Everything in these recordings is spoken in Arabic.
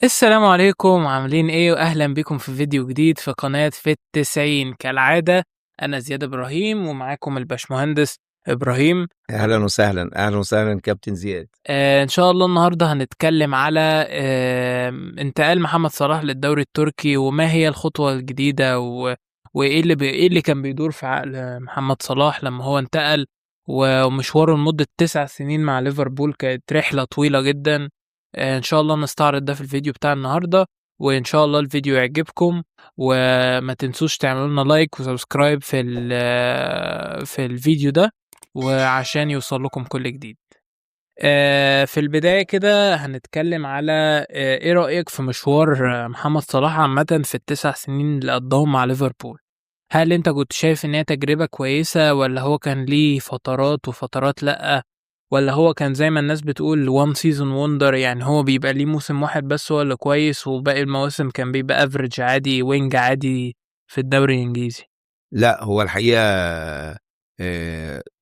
السلام عليكم، عاملين ايه؟ واهلا بكم في فيديو جديد في قناة في التسعين. كالعادة انا زياد ابراهيم ومعاكم الباشمهندس ابراهيم. اهلا وسهلا اهلا وسهلا كابتن زياد. ان شاء الله النهاردة هنتكلم على انتقال محمد صلاح للدوري التركي، وما هي الخطوة الجديدة وايه ايه اللي كان بيدور في عقل محمد صلاح لما هو انتقل، ومشواره لمدة 9 سنين مع ليفربول كانت رحلة طويلة جدا. ان شاء الله نستعرض ده في الفيديو بتاع النهاردة، وان شاء الله الفيديو يعجبكم. وما تنسوش تعملوا لنا لايك وسبسكرايب في الفيديو ده، وعشان يوصل لكم كل جديد. في البداية كده هنتكلم على ايه رأيك في مشوار محمد صلاح عامة في ال9 سنين اللي قضاهم مع ليفربول؟ هل انت كنت شايف ان هي تجربة كويسة، ولا هو كان ليه فترات وفترات لأ، ولا هو كان زي ما الناس بتقول one season wonder، يعني هو بيبقى ليه موسم واحد بس هو اللي كويس وباقي المواسم كان بيبقى افريج عادي، وينج عادي في الدوري الانجليزي؟ لا، هو الحقيقه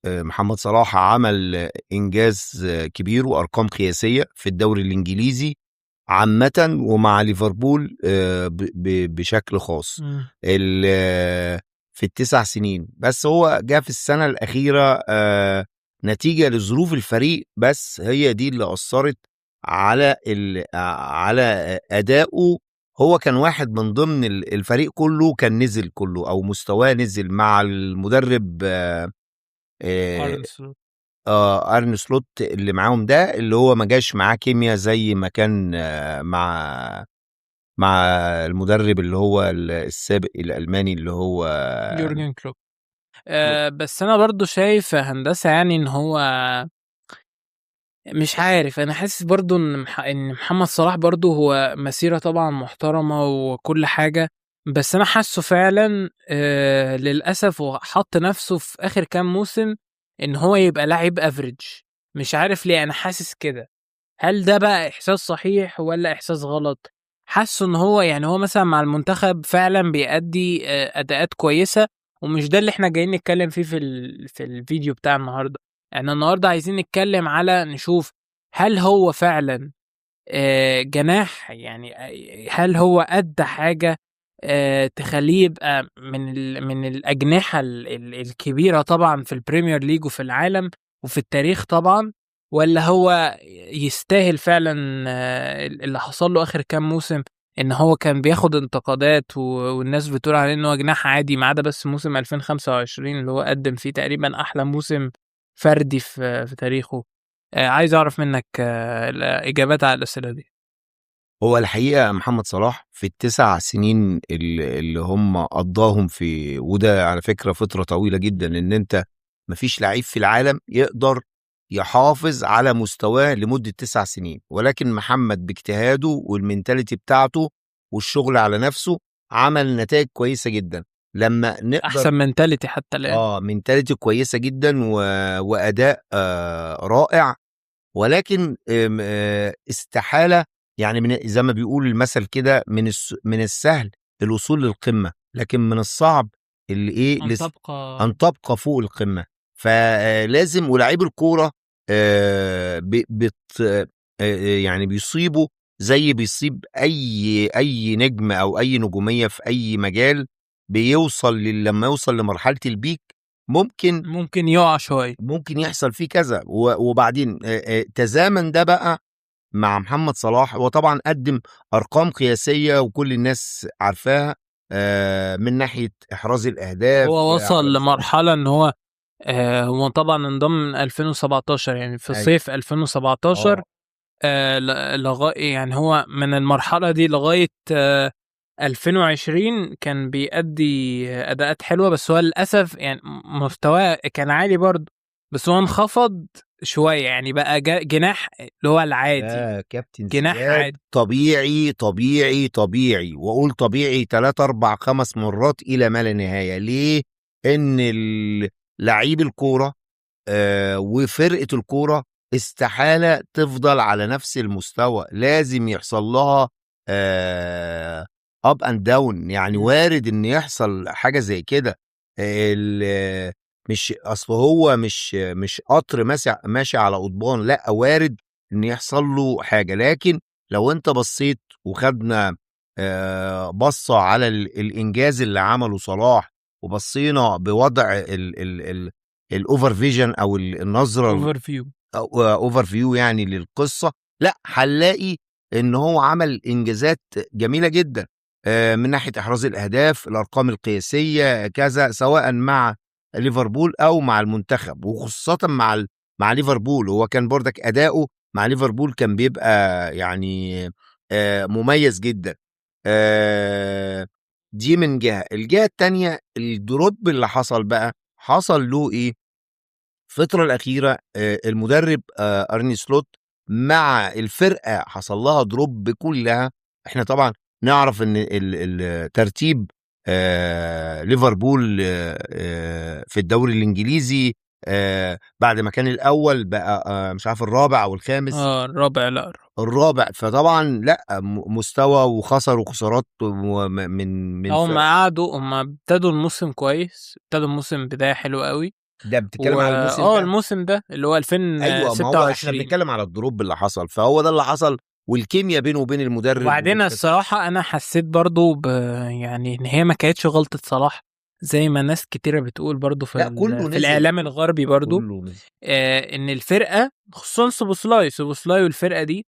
محمد صلاح عمل انجاز كبير وارقام قياسيه في الدوري الانجليزي عامه، ومع ليفربول بشكل خاص. مم. في ال9 سنين، بس هو جاء في السنه الاخيره نتيجه لظروف الفريق، بس هي دي اللي اثرت على ادائه. هو كان واحد من ضمن الفريق كله، كان نزل كله او مستواه نزل مع المدرب ارن سلوت. ارن سلوت اللي معاهم، ده اللي هو ما جاش معاه كيمياء زي ما كان مع المدرب اللي هو السابق الالماني اللي هو يورجن كلوب. كلوب. بس انا برضو شايف هندسة، يعني ان هو مش عارف، انا حاسس برضو ان محمد صلاح برضو هو مسيرة طبعا محترمة وكل حاجة، بس انا حاسه فعلا للاسف هو حط نفسه في اخر كام موسم ان هو يبقى لاعب افريج. مش عارف ليه انا حاسس كده. هل ده بقى احساس صحيح ولا احساس غلط؟ حاسه ان هو يعني هو مثلا مع المنتخب فعلا بيأدي اداءات كويسة، ومش ده اللي احنا جايين نتكلم فيه في الفيديو بتاع النهارده. احنا النهارده عايزين نتكلم على نشوف هل هو فعلا جناح، يعني هل هو أدى حاجة تخليه يبقى من الأجنحة الكبيرة طبعا في البريمير ليج وفي العالم وفي التاريخ طبعا، ولا هو يستاهل فعلا اللي حصل له آخر كام موسم، إن هو كان بياخد انتقادات والناس بتقول عليه إن هو جناح عادي، ما عدا بس موسم 2025 اللي هو قدم فيه تقريبا أحلى موسم فردي في تاريخه. عايز أعرف منك الإجابات على الأسئلة دي. هو الحقيقة محمد صلاح في ال9 سنين اللي هم قضاهم وده على فكرة فترة طويلة جدا، ان انت مفيش لعيب في العالم يقدر يحافظ على مستواه لمدة 9 سنين، ولكن محمد باجتهاده والمنتاليتي بتاعته والشغل على نفسه عمل نتائج كويسة جدا. لما نقدر أحسن منتاليتي حتى الآن. منتاليتي كويسة جدا وأداء رائع، ولكن استحالة، يعني زي ما بيقول المثل كده، من السهل الوصول للقمة، لكن من الصعب اللي ايه أن تبقى. ان تبقى فوق القمة. فلازم ولاعيب الكورة آه، ب- بت يعني بيصيبوا زي بيصيب اي نجم او اي نجومية في اي مجال. لما يوصل لمرحلة البيك، ممكن ممكن يقع شوية. ممكن يحصل فيه كذا، وبعدين تزامن ده بقى مع محمد صلاح. هو طبعا قدم ارقام قياسيه وكل الناس عارفاها، من ناحيه احراز الاهداف هو على وصل مستوى. لمرحلة إن هو طبعا انضم من 2017، يعني في ايوه. صيف 2017. اه. لغاية يعني هو من المرحلة دي لغاية 2020 كان بيأدي أداءات حلوة، بس هو للأسف يعني مستواه كان عالي برضه، بس هو انخفض شوية، يعني بقى جناح اللي هو العادي، يا كابتن جناح زياد، عادي. طبيعي طبيعي طبيعي، واقول طبيعي 3 4 5 مرات الى ما لا نهايه. ليه؟ ان لعيب الكوره وفرقة الكورة استحالة تفضل على نفس المستوى، لازم يحصل لها اب اند داون. يعني مم. وارد ان يحصل حاجة زي كده. مش اصل هو مش قطر ماشي على قضبان، لا، وارد ان يحصل له حاجة، لكن لو انت بصيت وخدنا بصة على الانجاز اللي عمله صلاح، وبصينا بوضع الاوفر فيجن او النظرة اوفر فيو. اوفر فيو يعني للقصة، لا هنلاقي ان هو عمل انجازات جميلة جدا من ناحية احراز الاهداف، الارقام القياسية كذا، سواء مع ليفربول او مع المنتخب، وخاصة مع ليفربول. هو كان برضك اداؤه مع ليفربول كان بيبقى يعني مميز جدا. دي من جهة. الجهة التانية الدروب اللي حصل بقى، حصل له ايه الفترة الأخيرة؟ المدرب أرني سلوت مع الفرقة حصل لها دروب كلها. احنا طبعا نعرف ان ترتيب ليفربول في الدوري الإنجليزي بعد ما كان الأول بقى مش عارف الرابع أو الخامس، الرابع. لا، الرابع. فطبعا لا مستوى وخسر وخسارات من هم قعدوا، هم ابتدوا الموسم كويس، ابتدوا الموسم بداية حلوة قوي. ده بتتكلم على الموسم ده. الموسم ده اللي هو ايوه، ما هو احنا 2026. بنتكلم على الدروب اللي حصل، فهو ده اللي حصل، والكيمياء بينه وبين المدرب وبعدين الصراحة أنا حسيت برضو يعني إن هي ما كانتش غلطة صلاح زي ما ناس كتيرة بتقول برضو لا كله في نزل، الإعلام الغربي برضو. كله نزل. إن الفرقة خصوصا سوبوسلاي والفرقة دي،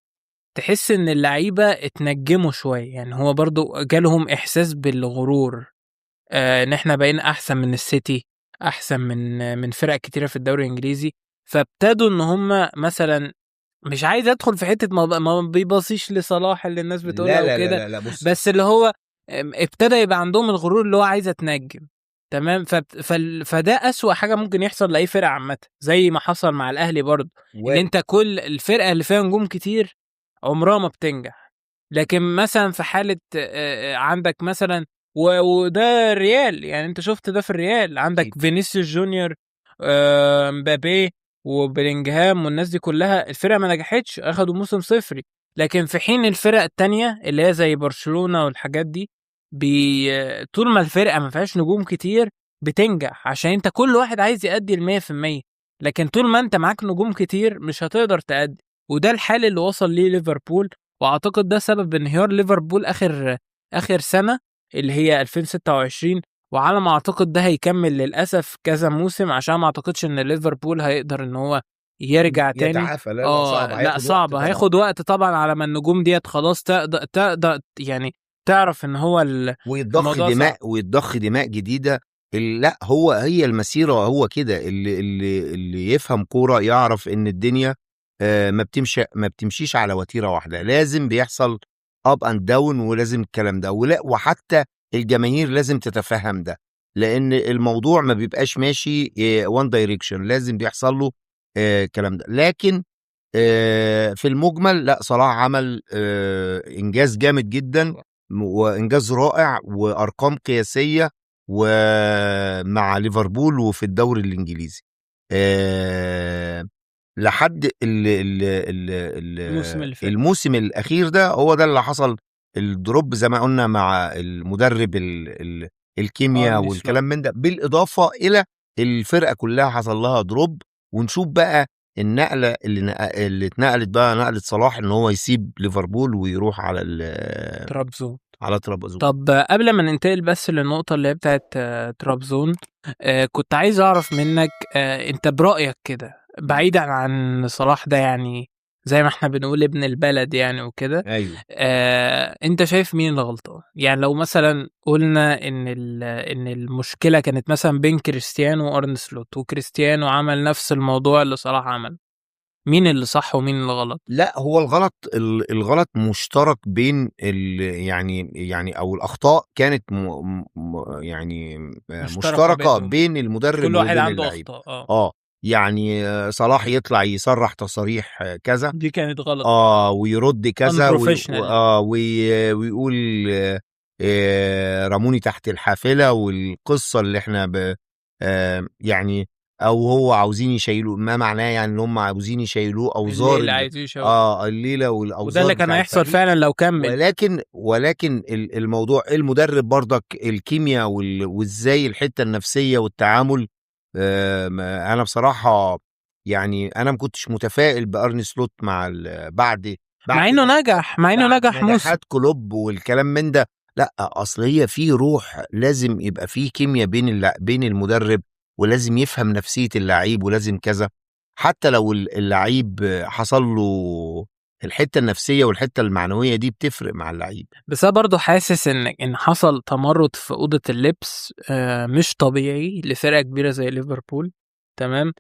تحس إن اللعيبة اتنجموا شوية، يعني هو برضو جالهم إحساس بالغرور، إن إحنا بقينا أحسن من السيتي، أحسن من فرق كتيرة في الدوري الإنجليزي. فابتدوا إن هم مثلا، مش عايز ادخل في حته ما بيبصيش لصلاح اللي الناس بتقولها لا لا لا وكده، لا لا بص. بس اللي هو ابتدى يبقى عندهم الغرور اللي هو عايز اتنجم. تمام. فده اسوأ حاجه ممكن يحصل لاي فرقه عامه، زي ما حصل مع الاهلي برضه، ان وارد. انت كل الفرقه اللي فيها نجوم كتير عمرها ما بتنجح. لكن مثلا في حاله عندك مثلا وده الريال، يعني انت شفت ده في الريال، عندك أكيد. فينيسيوس جونيور، مبابي وبلينجهام والناس دي كلها، الفرقه ما نجحتش، اخدوا موسم صفري. لكن في حين الفرق التانية اللي هي زي برشلونة والحاجات دي، طول ما الفرقة ما فيهاش نجوم كتير بتنجح، عشان انت كل واحد عايز يأدي 100%. لكن طول ما انت معاك نجوم كتير مش هتقدر تأدي، وده الحال اللي وصل ليه ليفربول. واعتقد ده سبب انهيار ليفربول اخر سنة اللي هي 2026. وعلى ما اعتقد ده هيكمل للاسف كذا موسم، عشان ما اعتقدش ان ليفربول هيقدر ان هو يرجع تاني. يتعافى، لا لا صعب، لا هياخد وقت صعب، طبعا. هياخد وقت طبعا على ما النجوم ديت خلاص تقدر يعني تعرف ان هو ويتضخ الموضوع صعب. دماء، ويتضخ دماء جديده. لا هي المسيره، هو كده اللي يفهم كوره يعرف ان الدنيا ما بتمشيش على وتيره واحده، لازم بيحصل اب اند داون، ولازم الكلام ده، ولا وحتى الجماهير لازم تتفهم ده، لان الموضوع ما بيبقاش ماشي وان دايركشن، لازم بيحصل له الكلام ده. لكن في المجمل لا، صلاح عمل انجاز جامد جدا، وانجاز رائع، وارقام قياسيه، ومع ليفربول وفي الدوري الانجليزي لحد الموسم اللي فات. الموسم الاخير ده، هو ده اللي حصل الدروب زي ما قلنا مع المدرب الكيمياء ارني سلوت. والكلام من ده، بالاضافه الى الفرقه كلها حصل لها دروب. ونشوف بقى النقله اللي اتنقلت بقى، نقله صلاح ان هو يسيب ليفربول ويروح على ترابزون. على ترابزون. طب قبل ما ننتقل بس للنقطة اللي هي بتاعت ترابزون، كنت عايز أعرف منك، أنت برأيك كده، بعيدا عن صلاح ده يعني زي ما احنا بنقول ابن البلد يعني وكده، ايوه. أنت شايف مين اللي غلطان؟ يعني لو مثلا قلنا إن المشكلة كانت مثلا بين كريستيانو وأرن سلوت، وكريستيانو عمل نفس الموضوع اللي صلاح عمل، مين اللي صح ومين اللي غلط؟ لا هو الغلط الغلط مشترك بين يعني او الاخطاء كانت يعني مشتركة مشتركه بينهم، بين المدرب كل واحد وبين عنده اللعيب. أخطاء. يعني صلاح يطلع يصرح تصاريح كذا، دي كانت غلط طبعا. ويرد كذا، unprofessional. ويقول رموني تحت الحافلة، والقصة اللي احنا يعني، او هو عاوزين يشيلوه، ما معناه يعني ان هم عاوزين يشيلوه اوزار الليلة عايز يشوف. الليلة وده والاوزار اللي كان بتاع هيحصل الفريق. فعلا لو كمل. ولكن الموضوع المدرب برضك الكيمياء وازاي الحتة النفسية والتعامل. انا بصراحة يعني انا ما كنتش متفائل بارني سلوت مع بعد مع بعد انه نجح موسم. نجاحات كلوب والكلام من ده. لا، اصل هي في روح، لازم يبقى في كيمياء بين المدرب، ولازم يفهم نفسية اللعيب، ولازم كذا. حتى لو اللعيب حصل له الحتة النفسية والحتة المعنوية دي بتفرق مع اللعيب. بس انا برضه حاسس ان حصل تمرد في اوضه اللبس مش طبيعي لفرقه كبيره زي ليفربول. تمام.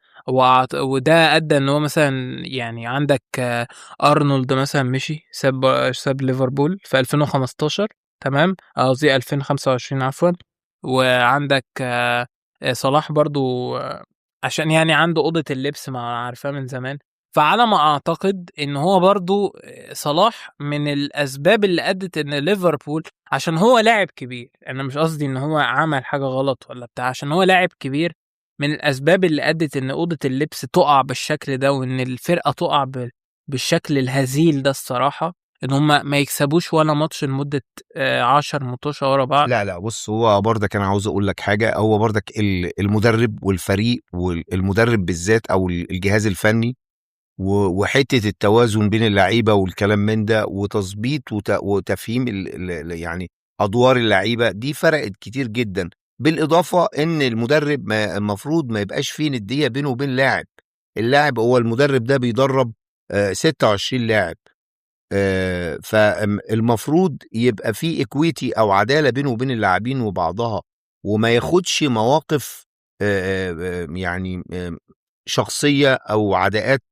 وده ادى ان هو مثلا يعني عندك ارنولد مثلا مشي، ساب ليفربول في 2015. تمام، قصدي 2025 عفوا. وعندك صلاح برضو عشان يعني عنده اوضه اللبس مع عارفاه من زمان. فعلى ما اعتقد ان هو برضو صلاح من الاسباب اللي ادت ان ليفربول، عشان هو لاعب كبير، انا مش قصدي ان هو عمل حاجه غلط ولا بتاع، عشان هو لاعب كبير، من الاسباب اللي ادت ان اوضه اللبس تقع بالشكل ده، وان الفرقه تقع بالشكل الهزيل ده الصراحه، ان هم ما يكسبوش ولا ماتش لمده 10 ماتشات ورا بعض. لا بص، هو برضك انا عاوز اقول لك حاجة. هو برضك المدرب والفريق، والمدرب بالذات او الجهاز الفني، وحتة التوازن بين اللعيبة والكلام من ده، وتظبيط وتفهيم يعني أدوار اللعيبة دي فرقت كتير جدا. بالإضافة إن المدرب المفروض ما يبقاش فيه ندية بينه وبين اللاعب هو المدرب ده بيدرب 26 لاعب. فالمفروض يبقى فيه إكويتي أو عدالة بينه وبين اللاعبين وبعضها، وما ياخدش مواقف يعني شخصية أو عداءات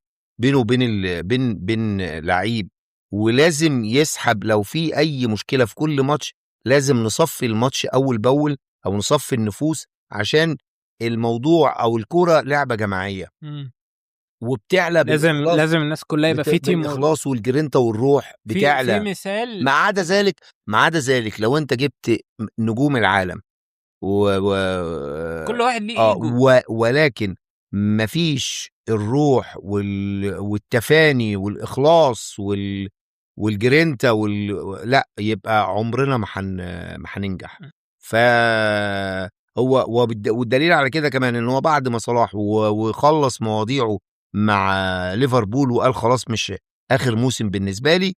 بينه وبين بين لعيب. ولازم يسحب لو في أي مشكلة في كل ماتش، لازم نصفي الماتش أول بأول، أو نصفي النفوس، عشان الموضوع أو الكرة لعبة جماعية، مم. وبتعلى بالإخلاص. لازم الناس كلها يبقى في تيم ورك. بالإخلاص والجرينتا والروح في بتعلى. مثال. ما عدا ذلك لو أنت جبت نجوم العالم و كل واحد ليه ايجو. ولكن مفيش الروح والتفاني والإخلاص والجرينتا لا، يبقى عمرنا ما هننجح. ف والدليل على كده كمان ان هو بعد ما صلاح وخلص مواضيعه مع ليفربول وقال خلاص مش اخر موسم بالنسبه لي،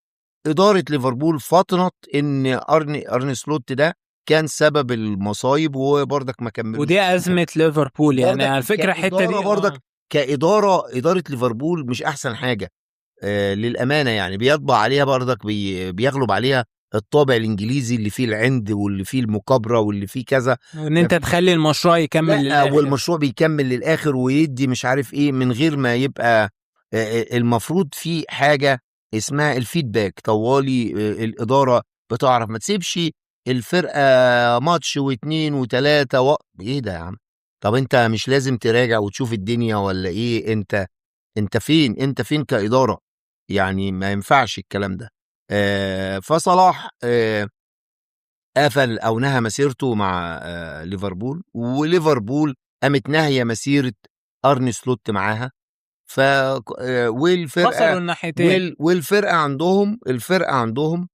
اداره ليفربول فطنت ان ارني سلوت ده كان سبب المصايب، وبرضك ما كملوش ودي أزمة ليفربول يعني برضك على فكرة الحتة كإدارة. دي برضك إدارة ليفربول مش أحسن حاجة. للأمانة يعني بيطبع عليها برضك بيغلب عليها الطابع الإنجليزي اللي فيه العند، واللي فيه المكابرة، واللي فيه كذا. وإن أنت تخلي المشروع يكمل لا، للآخر. والمشروع بيكمل للآخر ويدي مش عارف إيه، من غير ما يبقى المفروض في حاجة اسمها الفيدباك طوالي. الإدارة بتعرف ما تسيبش الفرقة ماتش واتنين وتلاتة إيه ده يا عم؟ طب أنت مش لازم تراجع وتشوف الدنيا ولا إيه؟ أنت فين كإدارة؟ يعني ما ينفعش الكلام ده. فصلاح قفل أو نهى مسيرته مع ليفربول، وليفربول قامت ناهية مسيرة أرني سلوت معاها. ف فصلوا والفرقة الناحيتين. الفرقة عندهم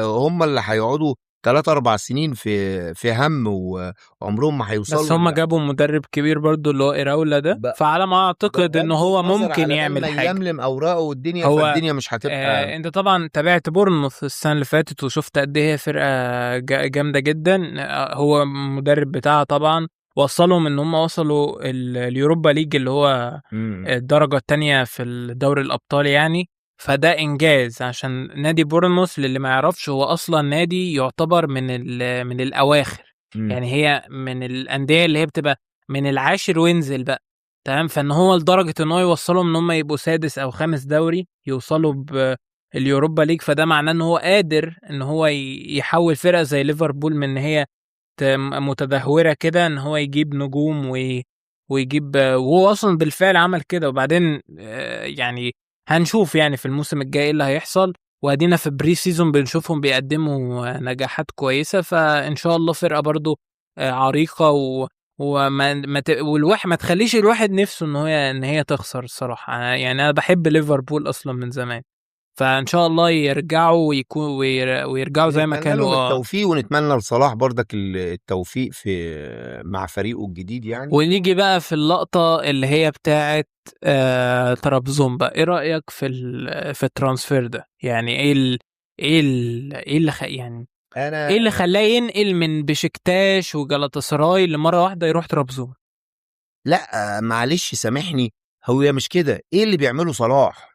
هم اللي هيقعدوا 3 4 سنين في هم، وعمرهم ما بس هيوصلوا هما جابوا مدرب كبير برضو اللي هو إيراولا ده، ب- فعلى ما أعتقد إن بغض هو النظر ممكن على بال يعمل ما حاجة. يلملم أوراقه والدنيا، هو فالدنيا مش هتبقى. انت طبعا تابعت بورنموث السنه اللي فاتت وشفت قد ايه هي فرقه جامده جدا. هو المدرب بتاعها طبعا وصلهم ان هم وصلوا اليوروبا ليج اللي هو إمم. الدرجه الثانيه في الدوري الابطال يعني. فده انجاز عشان نادي بورنموث، للي ما يعرفش هو اصلا نادي يعتبر من الاواخر. إمم. يعني هي من الانديه اللي هي بتبقى من العاشر وينزل بقى. تمام. فان هو لدرجه ان هو يوصلهم ان هم يبقوا سادس او خامس دوري، يوصلوا باليوروبا ليج، فده معناه ان هو قادر ان هو يحول فرقه زي ليفربول من ان هي متدهوره كده، ان هو يجيب نجوم ويجيب، وهو اصلا بالفعل عمل كده. وبعدين يعني هنشوف يعني في الموسم الجاي ايه اللي هيحصل. وادينا في بري سيزون بنشوفهم بيقدموا نجاحات كويسه، فان شاء الله فرقه برضو عريقه والواحد ما تخليش الواحد نفسه ان هي تخسر الصراحه. يعني انا بحب ليفربول اصلا من زمان، فان شاء الله يرجعوا ويرجعوا زي ما نتمنى لهم كانوا. التوفيق، ونتمنى لصلاح برضك التوفيق في مع فريقه الجديد يعني. ونيجي بقى في اللقطة اللي هي بتاعت طرابزون بقى، ايه رأيك في الترانسفير ده؟ يعني ايه اللي يعني انا ايه اللي خلاه ينقل من بشكتاش وجلطاسراي لمرة واحدة يروح طرابزون؟ لا معلش سامحني، هو مش كده. ايه اللي بيعمله صلاح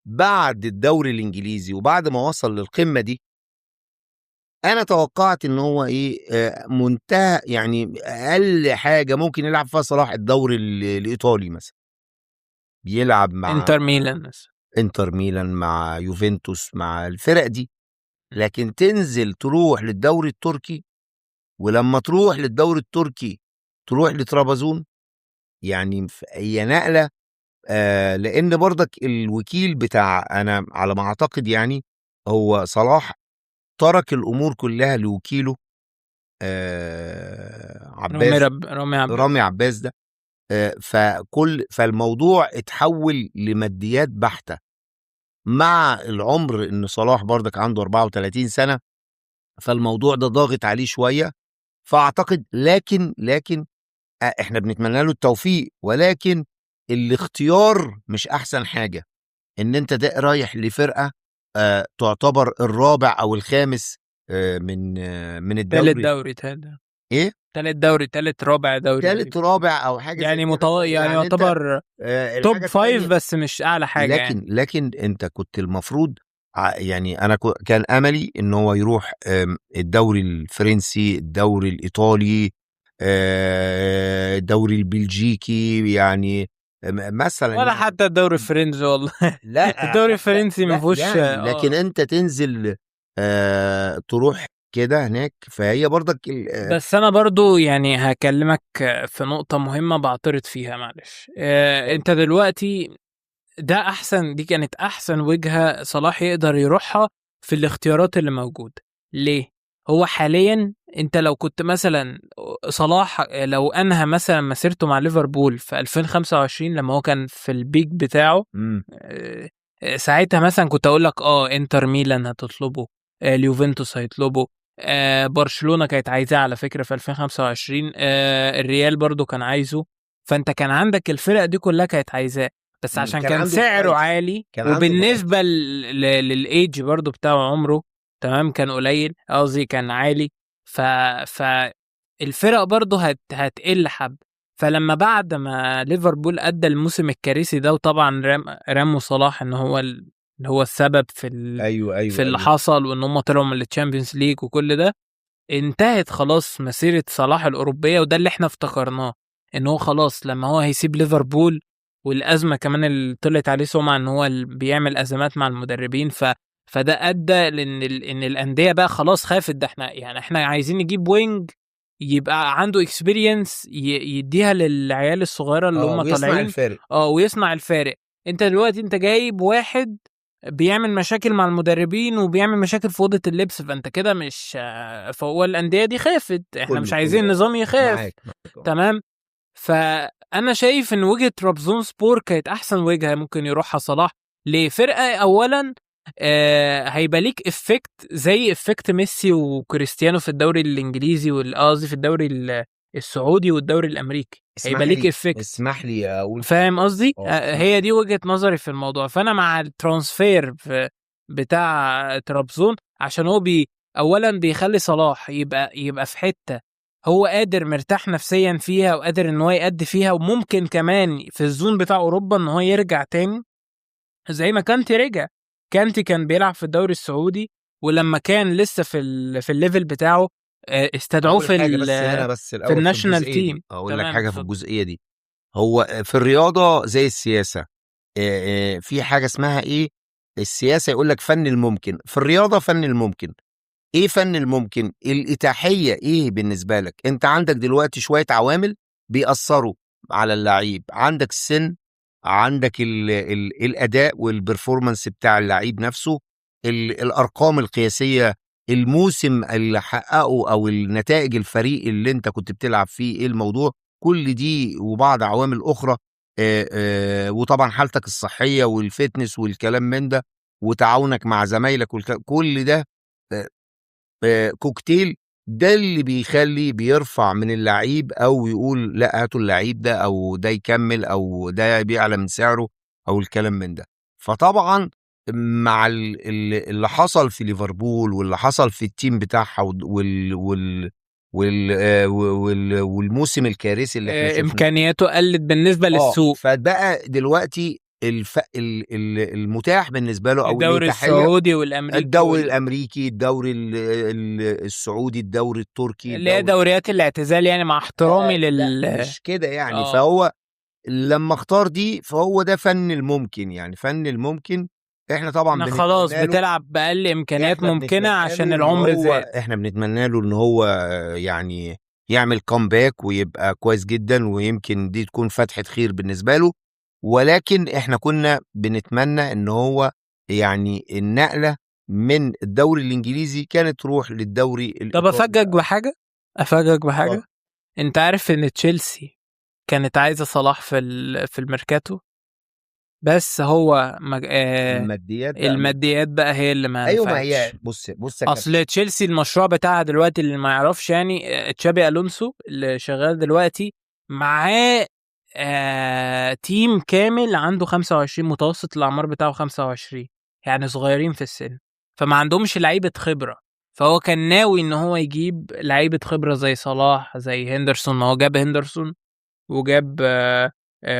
بعد الدوري الانجليزي وبعد ما وصل للقمة دي؟ انا توقعت ان هو ايه، منتهى يعني اقل حاجة ممكن يلعب فيها صلاح الدوري الايطالي مثلا، بيلعب مع انتر ميلان مثلا. انتر ميلان، مع يوفنتوس، مع الفرق دي. لكن تنزل تروح للدوري التركي، ولما تروح للدوري التركي تروح لطرابزون. يعني هي نقلة. لأن برضك الوكيل بتاع، أنا على ما أعتقد يعني، هو صلاح ترك الأمور كلها لوكيله عباس، رامي عباس. رامي عباس ده. فالموضوع اتحول لماديات بحتة، مع العمر إن صلاح برضك عنده 34 سنة، فالموضوع ده ضاغط عليه شوية. فأعتقد لكن احنا بنتمنى له التوفيق، ولكن الاختيار مش احسن حاجة. ان انت ده رايح لفرقة تعتبر الرابع او الخامس من تالت الدوري. دوري ايه، تالت رابع دوري تالت رابع او حاجة زي يعني كده. يعني يعني انت يعتبر توب الحاجة فايف، التانية. بس مش اعلى حاجة يعني. لكن انت كنت المفروض يعني انا كان املي ان هو يروح الدوري الفرنسي، الدوري الايطالي، الدوري البلجيكي يعني، مثلا ولا يعني. حتى الدوري الفرنسي والله. لا الدوري لا لا الفرنسي ما لا فيهوش يعني، لكن انت تنزل تروح كده هناك، فهي برضك بس انا برضو يعني هكلمك في نقطة مهمة بعترض فيها، معلش. انت دلوقتي ده احسن، دي كانت احسن وجهة صلاح يقدر يروحها في الاختيارات اللي موجود. ليه؟ هو حاليا انت لو كنت مثلا صلاح لو انهى مثلا مسيرته مع ليفربول في 2025 لما هو كان في البيك بتاعه، مم. ساعتها مثلا كنت اقول لك انتر ميلان هتطلبه، اليوفنتوس هيطلبه، برشلونة كانت عايزاه على فكرة في 2025، الريال برضو كان عايزه. فانت كان عندك الفرق دي كلها كانت عايزاه، بس عشان كان كان عنده سعره برايس، عالي كان عنده برايس. وبالنسبة للايج برضو بتاعه عمره، تمام، كان قليل، قصدي كان عالي. ف الفرق برضو هتقل حب. فلما بعد ما ليفربول ادى الموسم الكارثي ده، وطبعا رموا صلاح ان هو اللي هو السبب ايوه في ايوه اللي ايوه. حصل، وان هم طلعوا من الشامبيونز ليج وكل ده، انتهت خلاص مسيرة صلاح الأوروبية. وده اللي احنا افتكرناه، ان هو خلاص لما هو هيسيب ليفربول، والأزمة كمان اللي طلعت عليه سمعة ان هو بيعمل أزمات مع المدربين، فده أدى لأن إن الأندية بقى خلاص خافت. ده احنا عايزين نجيب وينج يبقى عنده اكسبيرينس يديها للعيال الصغيرة اللي هم ويصنع طالعين، الفارق. ويصنع الفارق. انت دلوقتي انت جايب واحد بيعمل مشاكل مع المدربين وبيعمل مشاكل في اوضه اللبس، فانت كده مش فهو الانديه دي خافت، احنا مش عايزين كله النظام يخاف. معاك. تمام. فانا شايف ان وجهه ترابزون سبور كانت احسن وجهه ممكن يروحها صلاح لفرقه. اولا هيبقى ليك افكت زي افكت ميسي وكريستيانو في الدوري الانجليزي، والقصدي في الدوري السعودي والدوري الامريكي، هيبقى ليك افكت. اسمح لي اقول. فاهم قصدي؟ اسمح هي لي. دي وجهة نظري في الموضوع. فانا مع الترانسفير بتاع ترابزون، عشان هو اولا بيخلي صلاح يبقى في حتة هو قادر مرتاح نفسيا فيها، وقادر ان هو يأدي فيها، وممكن كمان في الزون بتاع اوروبا ان هو يرجع تاني زي ما كانتي رجع. كانتي كان بيلعب في الدوري السعودي، ولما كان لسه في الليفل بتاعه استدعوه اول حاجه بس هنا، بس في الاول في الناشونال الجزئيه تيم. دي اقول لك تمام، حاجه في اتفضل. الجزئيه دي. هو في الرياضه زي السياسه، في حاجه اسمها ايه؟ السياسه يقول لك فن الممكن، في الرياضه فن الممكن. ايه فن الممكن؟ الاتاحيه. ايه بالنسبه لك؟ انت عندك دلوقتي شويه عوامل بيأثروا على اللعيب. عندك السن، عندك ال الاداء والبرفورمانس بتاع اللعيب نفسه، الارقام القياسيه، الموسم اللي حققه او النتائج الفريق اللي انت كنت بتلعب فيه، ايه الموضوع. كل دي وبعض عوامل اخرى، وطبعا حالتك الصحيه والفتنس والكلام من ده. وتعاونك مع زمايلك كل ده كوكتيل، ده اللي بيرفع من اللعيب او يقول لا هاتوا اللعيب ده او ده يكمل او ده بيعلى من سعره او الكلام من ده. فطبعا مع اللي حصل في ليفربول واللي حصل في التيم بتاعها والموسم الكارثي اللي احنا شفناه. امكانياته قلت بالنسبه للسوق. فبقى دلوقتي المتاح بالنسبه له او الدوري الاتاحيه السعودي والامريكي الدوري الامريكي، الدوري السعودي، الدوري التركي، اللي هي دوريات الاعتزال، يعني مع احترامي لا مش كده يعني. اه فهو لما اختار دي فهو ده فن الممكن، يعني فن الممكن. احنا طبعا انك خلاص بنتمنى له، بتلعب باقل امكانيات ممكنه عشان العمر زاد. احنا بنتمنى له ان هو يعني يعمل كومباك ويبقى كويس جدا، ويمكن دي تكون فتحة خير بالنسبة له. ولكن احنا كنا بنتمنى ان هو يعني النقلة من الدوري الانجليزي كانت تروح للدوري طب الايطالي. افاجئك اه بحاجه. انت عارف ان تشيلسي كانت عايزه صلاح في الميركاتو، بس هو الماديات بقى الماديات بقى هي اللي ما ايوه، ما نفعتش. هي بص يا كابتن. اصل تشيلسي المشروع بتاعها دلوقتي اللي ما يعرفش، يعني تشابي الونسو اللي شغال دلوقتي معاه تيم كامل عنده 25، متوسط الاعمار بتاعه 25، يعني صغيرين في السن، فما عندهمش لعيبه خبره. فهو كان ناوي ان هو يجيب لعيبه خبره زي صلاح زي هندرسون، ما هو جاب هندرسون وجاب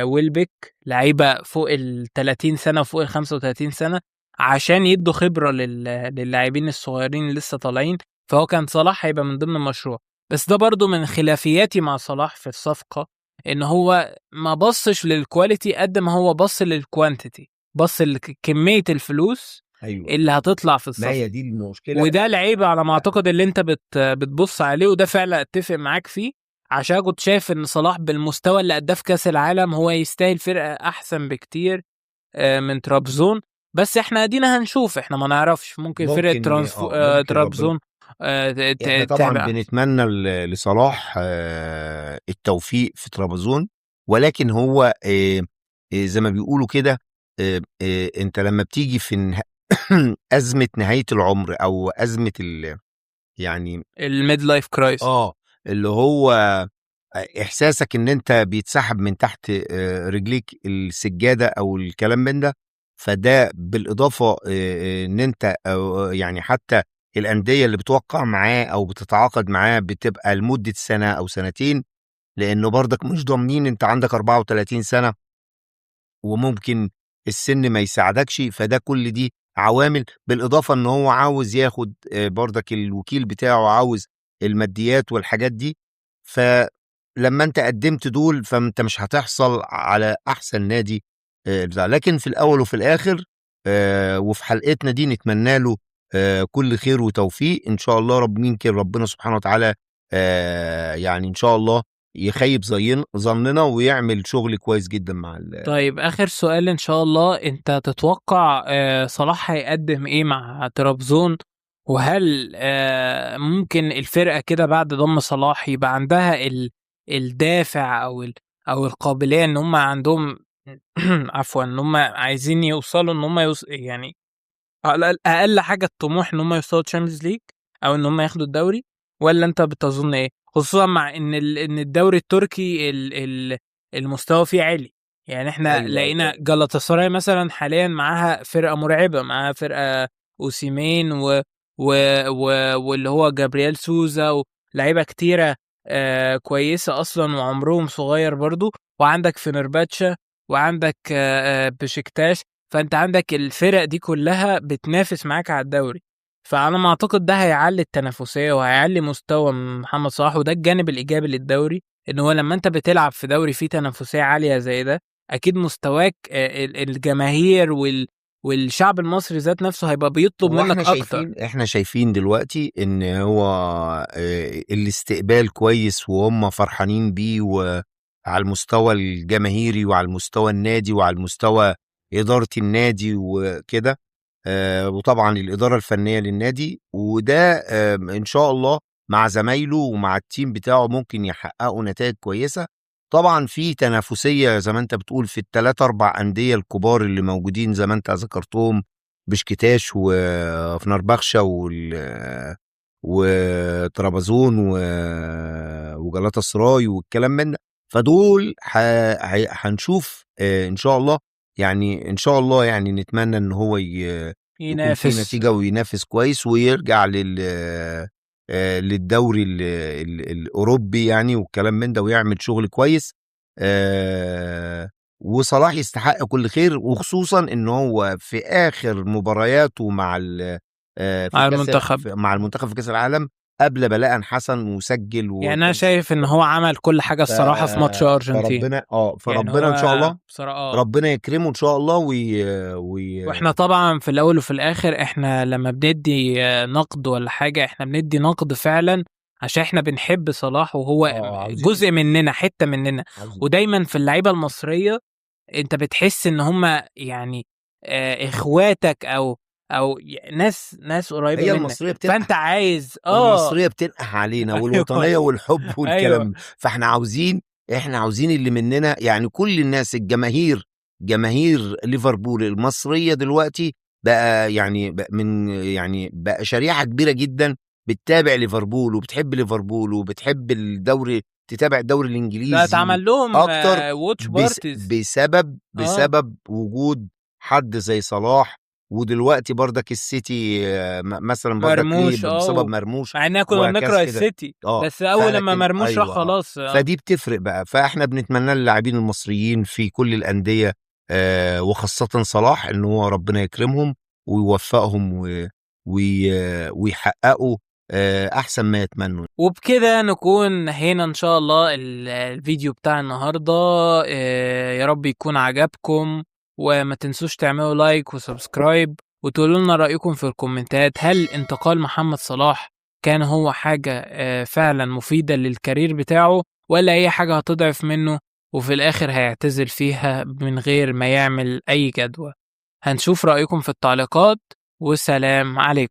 ويلبيك، لعيبه فوق ال 30 سنه وفوق ال 35 سنه، عشان يدوا خبره للاعبين الصغيرين اللي لسه طالعين. فهو كان صلاح هيبقى من ضمن المشروع. بس ده برضو من خلافياتي مع صلاح في الصفقه، ان هو ما بصش للكواليتي قد ما هو بص للكوانتيتي، بص لكميه الفلوس ايوه، اللي هتطلع في ما الصفقه. هي دي المشكله. وده العيب على ما اعتقد اللي انت بتبص عليه، وده فعلا اتفق معاك فيه. عشان كنت شايف ان صلاح بالمستوى اللي اداه في كاس العالم هو يستاهل فرقه احسن بكتير من ترابزون. بس احنا ادينا هنشوف، احنا ما نعرفش، ممكن فرقه ممكن ربنا. ترابزون احنا طبعا تعمل احسن. بنتمنى لصلاح التوفيق في طرابزون. ولكن هو زي ما بيقولوا كده، انت لما بتيجي في ازمه نهايه العمر او ازمه يعني الميد لايف كرايس. اه اللي هو احساسك ان انت بيتسحب من تحت رجليك السجاده او الكلام من ده. فده بالاضافه ان انت يعني حتى الانديه اللي بتوقع معاه او بتتعاقد معاه بتبقى لمده سنه او سنتين، لانه برضك مش ضامنين. انت عندك 34 سنه وممكن السن ما يساعدكش. فده كل دي عوامل، بالاضافه ان هو عاوز ياخد برضك الوكيل بتاعه عاوز الماديات والحاجات دي. فلما انت قدمت دول فانت مش هتحصل على احسن نادي بتاع. لكن في الاول وفي الاخر وفي حلقتنا دي نتمنى له كل خير وتوفيق ان شاء الله. يمكن ربنا سبحانه وتعالى يعني ان شاء الله يخيب ظننا ويعمل شغل كويس جدا مع طيب اخر سؤال ان شاء الله، انت تتوقع صلاح هيقدم ايه مع ترابزون؟ وهل ممكن الفرقة كده بعد ضم صلاح يبقى عندها الدافع او القابلية ان هم عندهم عفوا، ان هم عايزين يوصلوا، ان هم يعني على اقل حاجة الطموح ان هم يوصلوا تشامبيونز ليج، او ان هم ياخدوا الدوري؟ ولا انت بتظن ايه، خصوصا مع ان ان الدوري التركي المستوى فيه عالي؟ يعني احنا ايوه لقينا ايوه جالاتا مثلا حاليا معاها فرقة مرعبة، معاها فرقة اوسيمين و... واللي هو جابرييل سوزا ولاعيبة كتيرة كويسة اصلا وعمرهم صغير برضو، وعندك فينرباتشا، وعندك بشكتاش. فانت عندك الفرق دي كلها بتنافس معاك على الدوري. فانا ما اعتقد ده هيعلي التنافسيه وهيعلي مستوى محمد صلاح، وده الجانب الايجابي للدوري، ان هو لما انت بتلعب في دوري فيه تنافسيه عاليه زي ده، اكيد مستواك الجماهير والشعب المصري ذات نفسه هيبقى بيطلب هو منك اكتر. احنا شايفين دلوقتي ان هو الاستقبال كويس وهم فرحانين بيه، وعلى المستوى الجماهيري وعلى المستوى النادي وعلى المستوى إدارة النادي وكده. وطبعا الإدارة الفنية للنادي. وده إن شاء الله مع زمايله ومع التيم بتاعه ممكن يحققوا نتائج كويسة. طبعا في تنافسية زي ما انت بتقول في الثلاث اربع أندية الكبار اللي موجودين زي ما انت ذكرتهم، بشكتاش وفنربخشة وطرابزون وجلاتا سراي والكلام من ده. فدول هنشوف ان شاء الله، يعني ان شاء الله يعني نتمنى ان هو يكون في ينافس. نتيجة وينافس كويس ويرجع للدوري الاوروبي يعني والكلام من ده ويعمل شغل كويس. وصلاح يستحق كل خير، وخصوصا ان هو في اخر مبارياته مع مع المنتخب. مع المنتخب في كاس العالم قبل بلاء حسن وسجل يعني انا وكان شايف ان هو عمل كل حاجه ف... الصراحه في ماتش الارجنتين. فربنا يعني فربنا ان شاء هو الله بصراحه ربنا يكرمه ان شاء الله واحنا طبعا في الاول وفي الاخر احنا لما بندي نقد ولا حاجه احنا بندي نقد فعلا عشان احنا بنحب صلاح وهو عاوزين جزء مننا، حته مننا. ودايما في اللعيبه المصريه انت بتحس ان هم يعني اخواتك او ناس قريبه هي منك، المصريه فانت بتنقح عايز المصريه بتنقح علينا ايوه والوطنيه والحب ايوه والكلام ده. فاحنا عاوزين اللي مننا، يعني كل الناس جماهير ليفربول المصريه دلوقتي بقى يعني بقى شريحه كبيره جدا بتتابع ليفربول وبتحب ليفربول وبتحب الدوري، تتابع الدوري ده الانجليزي اتعمل لهم اكتر واتش بارتيز. بسبب اه وجود حد زي صلاح. ودلوقتي برضك السيتي مثلا برضك ليه مرموش بسبب مرموش مع اننا كنا وهكذا بنكره كده. السيتي، بس اول لما فلكن مرموش راح ايوه خلاص فدي بتفرق بقى. فاحنا بنتمنى للاعبين المصريين في كل الانديه وخاصه صلاح ان هو ربنا يكرمهم ويوفقهم ويحققوا احسن ما يتمنوا. وبكده نكون هنا ان شاء الله الفيديو بتاع النهارده. يا رب يكون عجبكم، وما تنسوش تعملوا لايك وسبسكرايب وتقولوا لنا رأيكم في الكومنتات. هل انتقال محمد صلاح كان هو حاجة فعلا مفيدة للكارير بتاعه، ولا هي حاجة هتضعف منه وفي الآخر هيعتزل فيها من غير ما يعمل أي جدوى؟ هنشوف رأيكم في التعليقات، وسلام عليكم.